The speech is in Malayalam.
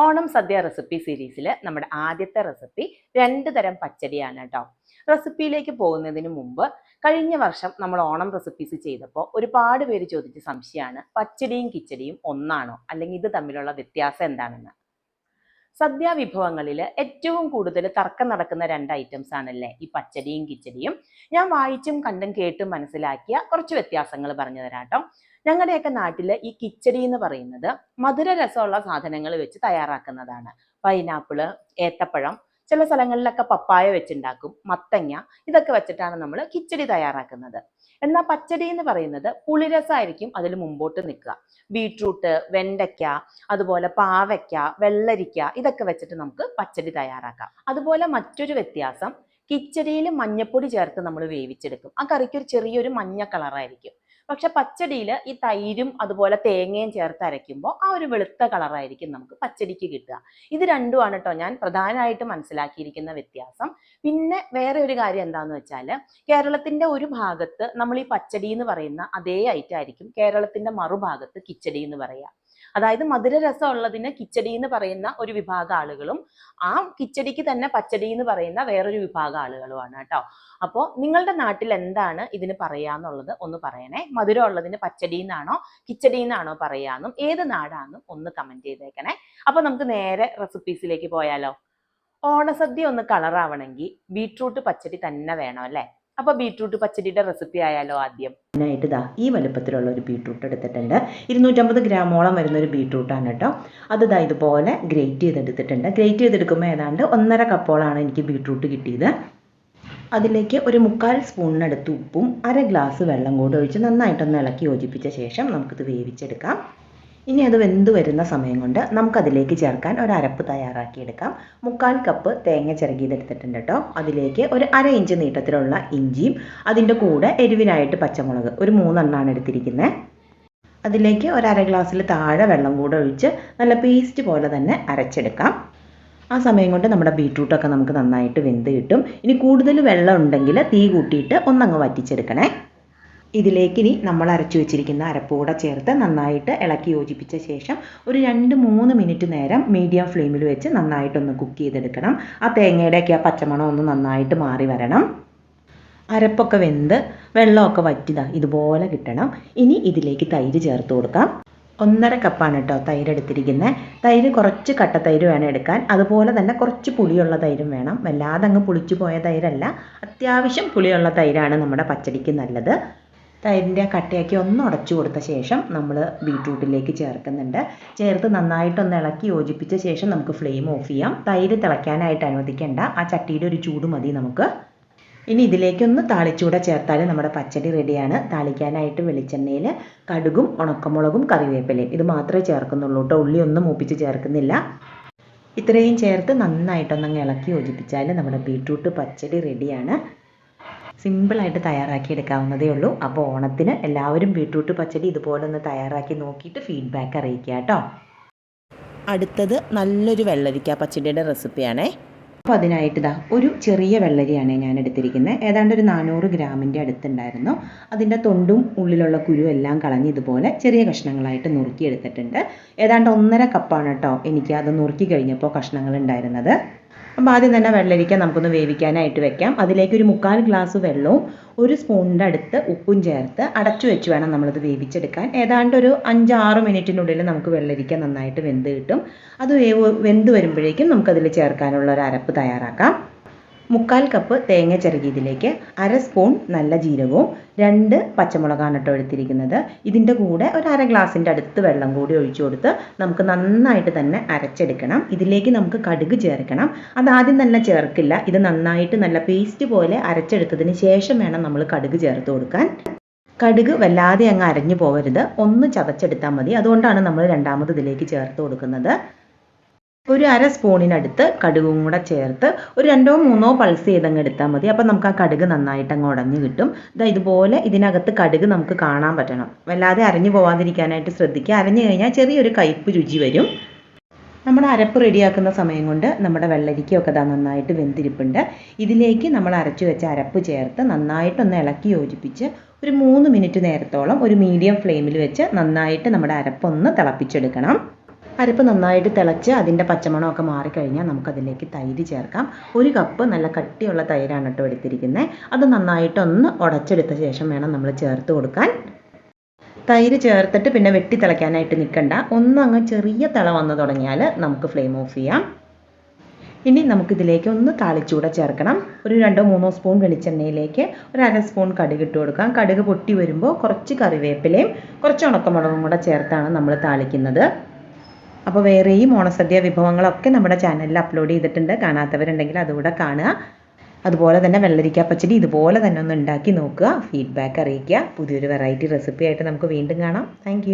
ഓണം സദ്യ റെസിപ്പി സീരീസിൽ നമ്മുടെ ആദ്യത്തെ റെസിപ്പി 2 തരം പച്ചടിയാണ് കേട്ടോ. റെസിപ്പിയിലേക്ക് പോകുന്നതിന് മുമ്പ് കഴിഞ്ഞ വർഷം നമ്മൾ ഓണം റെസിപ്പീസ് ചെയ്തപ്പോൾ ഒരുപാട് പേര് ചോദിച്ച സംശയമാണ്, പച്ചടിയും കിച്ചടിയും ഒന്നാണോ, അല്ലെങ്കിൽ ഇത് തമ്മിലുള്ള വ്യത്യാസം എന്താണെന്ന്. സദ്യാ വിഭവങ്ങളിൽ ഏറ്റവും കൂടുതൽ തർക്കം നടക്കുന്ന 2 ഐറ്റംസ് ആണല്ലേ ഈ പച്ചടിയും കിച്ചടിയും. ഞാൻ വായിച്ചും കണ്ടും കേട്ടും മനസ്സിലാക്കിയ കുറച്ച് വ്യത്യാസങ്ങൾ പറഞ്ഞു തരാം കേട്ടോ. ഞങ്ങളുടെയൊക്കെ നാട്ടിൽ ഈ കിച്ചടി എന്ന് പറയുന്നത് മധുര രസമുള്ള സാധനങ്ങൾ വെച്ച് തയ്യാറാക്കുന്നതാണ്. പൈനാപ്പിള്, ഏത്തപ്പഴം, ചില സ്ഥലങ്ങളിലൊക്കെ പപ്പായ വെച്ചുണ്ടാക്കും, മത്തങ്ങ, ഇതൊക്കെ വെച്ചിട്ടാണ് നമ്മൾ കിച്ചടി തയ്യാറാക്കുന്നത്. എന്നാൽ പച്ചടി എന്ന് പറയുന്നത് പുളിരസമായിരിക്കും അതിൽ മുമ്പോട്ട് നിൽക്കുക. ബീട്രൂട്ട്, വെണ്ടയ്ക്ക, അതുപോലെ പാവയ്ക്ക, വെള്ളരിക്ക, ഇതൊക്കെ വെച്ചിട്ട് നമുക്ക് പച്ചടി തയ്യാറാക്കാം. അതുപോലെ മറ്റൊരു വ്യത്യാസം, കിച്ചടിയിൽ മഞ്ഞപ്പൊടി ചേർത്ത് നമ്മൾ വേവിച്ചെടുക്കും. ആ കറിക്ക് ഒരു ചെറിയൊരു മഞ്ഞ കളറായിരിക്കും. പക്ഷെ പച്ചടിയിൽ ഈ തൈരും അതുപോലെ തേങ്ങയും ചേർത്ത് അരയ്ക്കുമ്പോൾ ആ ഒരു വെളുത്ത കളറായിരിക്കും നമുക്ക് പച്ചടിക്ക് കിട്ടുക. ഇത് രണ്ടുമാണ് കേട്ടോ ഞാൻ പ്രധാനമായിട്ട് മനസ്സിലാക്കിയിരിക്കുന്ന വ്യത്യാസം. പിന്നെ വേറെ ഒരു കാര്യം എന്താണെന്ന് വെച്ചാൽ, കേരളത്തിന്റെ ഒരു ഭാഗത്ത് നമ്മൾ ഈ പച്ചടി എന്ന് പറയുന്ന അതേ ഐറ്റം ആയിരിക്കും കേരളത്തിന്റെ മറുഭാഗത്ത് കിച്ചടി എന്ന് പറയുക. അതായത് മധുര രസം ഉള്ളതിന് കിച്ചടി എന്ന് പറയുന്ന ഒരു വിഭാഗം ആളുകളും ആ കിച്ചടിക്ക് തന്നെ പച്ചടി എന്ന് പറയുന്ന വേറൊരു വിഭാഗം ആളുകളുമാണ് കേട്ടോ. അപ്പോൾ നിങ്ങളുടെ നാട്ടിൽ എന്താണ് ഇതിന് പറയാന്നുള്ളത് ഒന്ന് പറയണേ. മധുരം ഉള്ളതിന് പച്ചടി എന്നാണോ കിച്ചടി എന്നാണോ പറയാന്നും ഏത് നാടാണെന്നും ഒന്ന് കമന്റ് ചെയ്തേക്കണേ. അപ്പൊ നമുക്ക് നേരെ റെസിപ്പീസിലേക്ക് പോയാലോ. ഓണസദ്യ ഒന്ന് കളറാവണമെങ്കിൽ ബീട്രൂട്ട് പച്ചടി തന്നെ വേണം അല്ലേ. അപ്പൊ ബീട്രൂട്ട് പച്ചടിയുടെ റെസിപ്പി ആയാലോ. ആദ്യം ഇതിനായിട്ട് ഈ വലുപ്പത്തിലുള്ള ഒരു ബീട്രൂട്ട് എടുത്തിട്ടുണ്ട്. 250 ഗ്രാമോളം വരുന്ന ഒരു ബീട്രൂട്ടാണ് കേട്ടോ. അത് ഇതുപോലെ ഗ്രേറ്റ് ചെയ്തെടുത്തിട്ടുണ്ട്. ഗ്രേറ്റ് ചെയ്തെടുക്കുമ്പോൾ ഏതാണ്ട് 1.5 കപ്പോളാണ് എനിക്ക് ബീട്രൂട്ട് കിട്ടിയത്. അതിലേക്ക് ഒരു 1/4 സ്പൂണിനടുത്ത് ഉപ്പും 1/2 ഗ്ലാസ് വെള്ളം കൂടി ഒഴിച്ച് നന്നായിട്ടൊന്ന് ഇളക്കി യോജിപ്പിച്ച ശേഷം നമുക്കിത് വേവിച്ചെടുക്കാം. ഇനി അത് വെന്ത് വരുന്ന സമയം കൊണ്ട് നമുക്കതിലേക്ക് ചേർക്കാൻ ഒരു അരപ്പ് തയ്യാറാക്കിയെടുക്കാം. 1/4 കപ്പ് തേങ്ങ ചിരകിയതെടുത്തിട്ടുണ്ട് കേട്ടോ. അതിലേക്ക് ഒരു 1/2 ഇഞ്ച് നീട്ടത്തിലുള്ള ഇഞ്ചിയും അതിൻ്റെ കൂടെ എരിവിനായിട്ട് പച്ചമുളക് ഒരു 3 എണ്ണമാണ് എടുത്തിരിക്കുന്നത്. അതിലേക്ക് ഒരു 1/2 ഗ്ലാസ്സിൽ താഴെ വെള്ളം കൂടെ ഒഴിച്ച് നല്ല പേസ്റ്റ് പോലെ തന്നെ അരച്ചെടുക്കാം. ആ സമയം കൊണ്ട് നമ്മുടെ ബീട്രൂട്ടൊക്കെ നമുക്ക് നന്നായിട്ട് വെന്ത് കിട്ടും. ഇനി കൂടുതൽ വെള്ളം ഉണ്ടെങ്കിൽ തീ കൂട്ടിയിട്ട് ഒന്നങ്ങ് വറ്റിച്ചെടുക്കണേ. ഇതിലേക്ക് ഇനി നമ്മൾ അരച്ചു വെച്ചിരിക്കുന്ന അരപ്പ് കൂടെ ചേർത്ത് നന്നായിട്ട് ഇളക്കി യോജിപ്പിച്ച ശേഷം ഒരു 2-3 മിനിറ്റ് നേരം മീഡിയം ഫ്ലെയിമിൽ വെച്ച് നന്നായിട്ടൊന്ന് കുക്ക് ചെയ്തെടുക്കണം. ആ തേങ്ങയുടെയൊക്കെ ആ പച്ചമണം ഒന്ന് നന്നായിട്ട് മാറി വരണം. അരപ്പൊക്കെ വെന്ത് വെള്ളമൊക്കെ വറ്റിതാ ഇതുപോലെ കിട്ടണം. ഇനി ഇതിലേക്ക് തൈര് ചേർത്ത് കൊടുക്കാം. 1.5 കപ്പാണ് കേട്ടോ തൈര് എടുത്തിരിക്കുന്നത്. തൈര് കുറച്ച് കട്ട തൈര് വേണം എടുക്കാൻ. അതുപോലെ തന്നെ കുറച്ച് പുളിയുള്ള തൈരും വേണം. വല്ലാതെ അങ്ങ് പുളിച്ചു പോയ തൈരല്ല, അത്യാവശ്യം പുളിയുള്ള തൈരാണ് നമ്മുടെ പച്ചടിക്ക് നല്ലത്. തൈരിൻ്റെ കട്ടയൊക്കെ ഒന്ന് ഉടച്ചു കൊടുത്ത ശേഷം നമ്മൾ ബീട്രൂട്ടിലേക്ക് ചേർക്കുന്നുണ്ട്. ചേർത്ത് നന്നായിട്ടൊന്ന് ഇളക്കി യോജിപ്പിച്ച ശേഷം നമുക്ക് ഫ്ലെയിം ഓഫ് ചെയ്യാം. തൈര് തിളയ്ക്കാനായിട്ട് അനുവദിക്കേണ്ട, ആ ചട്ടിയുടെ ഒരു ചൂട് മതി നമുക്ക്. ഇനി ഇതിലേക്കൊന്ന് താളിച്ചൂടെ ചേർത്താൽ നമ്മുടെ പച്ചടി റെഡിയാണ്. താളിക്കാനായിട്ട് വെളിച്ചെണ്ണയിൽ കടുകും ഉണക്കമുളകും കറിവേപ്പിലയും ഇത് മാത്രമേ ചേർക്കുന്നുള്ളൂ കേട്ടോ. ഉള്ളി ഒന്നും മൂപ്പിച്ച് ചേർക്കുന്നില്ല. ഇത്രയും ചേർത്ത് നന്നായിട്ടൊന്നങ്ങ് ഇളക്കി യോജിപ്പിച്ചാൽ നമ്മുടെ ബീട്രൂട്ട് പച്ചടി റെഡിയാണ്. സിമ്പിളായിട്ട് തയ്യാറാക്കി എടുക്കാവുന്നതേ ഉള്ളൂ. അപ്പോൾ ഓണത്തിന് എല്ലാവരും ബീട്രൂട്ട് പച്ചടി ഇതുപോലെ ഒന്ന് തയ്യാറാക്കി നോക്കിയിട്ട് ഫീഡ്ബാക്ക് അറിയിക്കുക കേട്ടോ. അടുത്തത് നല്ലൊരു വെള്ളരിക്ക പച്ചടിയുടെ റെസിപ്പിയാണേ. അപ്പോൾ അതിനായിട്ട് ഒരു ചെറിയ വെള്ളരിയാണ് ഞാൻ എടുത്തിരിക്കുന്നത്. ഏതാണ്ട് ഒരു 400 ഗ്രാമിൻ്റെ അടുത്തുണ്ടായിരുന്നു. അതിൻ്റെ തൊണ്ടും ഉള്ളിലുള്ള കുരു എല്ലാം കളഞ്ഞ് ഇതുപോലെ ചെറിയ കഷ്ണങ്ങളായിട്ട് നുറുക്കി എടുത്തിട്ടുണ്ട്. ഏതാണ്ട് 1.5 കപ്പാണ് കേട്ടോ എനിക്ക് അത് നുറുക്കി കഴിഞ്ഞപ്പോൾ കഷ്ണങ്ങൾ ഉണ്ടായിരുന്നത്. അപ്പോൾ ആദ്യം തന്നെ വെള്ളരിക്ക നമുക്കൊന്ന് വേവിക്കാനായിട്ട് വെക്കാം. അതിലേക്ക് ഒരു 1/4 ഗ്ലാസ് വെള്ളവും 1 സ്പൂണിൻ്റെ അടുത്ത് ഉപ്പും ചേർത്ത് അടച്ചു വെച്ച് വേണം നമ്മളിത് വേവിച്ചെടുക്കാൻ. ഏതാണ്ട് ഒരു 5-6 മിനിറ്റിനുള്ളിൽ നമുക്ക് വെള്ളരിക്ക നന്നായിട്ട് വെന്ത് കിട്ടും. അത് വെന്ത് വരുമ്പോഴേക്കും നമുക്കതിൽ ചേർക്കാനുള്ള ഒരു അരപ്പ് തയ്യാറാക്കാം. 1/4 കപ്പ് തേങ്ങ ചിരകിയതിലേക്ക് 1/2 സ്പൂൺ നല്ല ജീരകവും 2 പച്ചമുളകാണ് കേട്ടോ എടുത്തിരിക്കുന്നത്. ഇതിൻ്റെ കൂടെ ഒരു 1/2 ഗ്ലാസിൻ്റെ അടുത്ത് വെള്ളം കൂടി ഒഴിച്ചു കൊടുത്ത് നമുക്ക് നന്നായിട്ട് തന്നെ അരച്ചെടുക്കണം. ഇതിലേക്ക് നമുക്ക് കടുക് ചേർക്കണം. അതാദ്യം തന്നെ ചേർക്കില്ല. ഇത് നന്നായിട്ട് നല്ല പേസ്റ്റ് പോലെ അരച്ചെടുത്തതിന് ശേഷം വേണം നമ്മൾ കടുക് ചേർത്ത് കൊടുക്കാൻ. കടുക് വല്ലാതെ അങ്ങ് അരഞ്ഞു പോകരുത്, ഒന്ന് ചതച്ചെടുത്താൽ മതി. അതുകൊണ്ടാണ് നമ്മൾ രണ്ടാമത് ഇതിലേക്ക് ചേർത്ത് കൊടുക്കുന്നത്. ഒരു 1/2 സ്പൂണിനടുത്ത് കടുകും കൂടെ ചേർത്ത് ഒരു 2-3 പൾസ് ചെയ്തങ്ങ് എടുത്താൽ മതി. അപ്പം നമുക്ക് ആ കടുക് നന്നായിട്ട് അങ്ങ് ഉടഞ്ഞു കിട്ടും. ഇതുപോലെ ഇതിനകത്ത് കടുക് നമുക്ക് കാണാൻ പറ്റണം. വല്ലാതെ അരഞ്ഞു പോവാതിരിക്കാനായിട്ട് ശ്രദ്ധിക്കുക. അരഞ്ഞു കഴിഞ്ഞാൽ ചെറിയൊരു കയ്പ്പ് രുചി വരും. നമ്മുടെ അരപ്പ് റെഡിയാക്കുന്ന സമയം കൊണ്ട് നമ്മുടെ വെള്ളരിക്കയൊക്കെ നന്നായിട്ട് വെന്തിരിപ്പുണ്ട്. ഇതിലേക്ക് നമ്മൾ അരച്ചു വെച്ച അരപ്പ് ചേർത്ത് നന്നായിട്ടൊന്ന് ഇളക്കി യോജിപ്പിച്ച് ഒരു 3 മിനിറ്റ് നേരത്തോളം ഒരു മീഡിയം ഫ്ലെയിമിൽ വെച്ച് നന്നായിട്ട് നമ്മുടെ അരപ്പൊന്ന് തിളപ്പിച്ചെടുക്കണം. അരപ്പ് നന്നായിട്ട് തിളച്ച് അതിൻ്റെ പച്ചമണമൊക്കെ മാറിക്കഴിഞ്ഞാൽ നമുക്കതിലേക്ക് തൈര് ചേർക്കാം. 1 കപ്പ് നല്ല കട്ടിയുള്ള തൈരാണ് കേട്ടോ എടുത്തിരിക്കുന്നത്. അത് നന്നായിട്ടൊന്ന് ഉടച്ചെടുത്ത ശേഷം വേണം നമ്മൾ ചേർത്ത് കൊടുക്കാൻ. തൈര് ചേർത്തിട്ട് പിന്നെ വെട്ടി തിളയ്ക്കാനായിട്ട് നിൽക്കണ്ട. അങ്ങ് ചെറിയ തിള വന്ന് തുടങ്ങിയാൽ നമുക്ക് ഫ്ലെയിം ഓഫ് ചെയ്യാം. ഇനി നമുക്കിതിലേക്ക് ഒന്ന് താളിച്ചൂടെ ചേർക്കണം. ഒരു 2-3 സ്പൂൺ വെളിച്ചെണ്ണയിലേക്ക് 1/2 സ്പൂൺ കടുക് ഇട്ട് കൊടുക്കാം. കടുക് പൊട്ടി വരുമ്പോൾ കുറച്ച് കറിവേപ്പിലയും കുറച്ച് ഉണക്കമുളകും കൂടെ ചേർത്താണ് നമ്മൾ താളിക്കുന്നത്. അപ്പോൾ വേറെയും ഓണസദ്യ വിഭവങ്ങളൊക്കെ നമ്മുടെ ചാനലിൽ അപ്ലോഡ് ചെയ്തിട്ടുണ്ട്. കാണാത്തവരുണ്ടെങ്കിൽ അതുകൂടെ കാണുക. അതുപോലെ തന്നെ വെള്ളരിക്ക പച്ചടി ഇതുപോലെ തന്നെ ഒന്ന് ഉണ്ടാക്കി നോക്കുക. ഫീഡ്ബാക്ക് അറിയിക്കുക. പുതിയൊരു വെറൈറ്റി റെസിപ്പി ആയിട്ട് നമുക്ക് വീണ്ടും കാണാം. താങ്ക്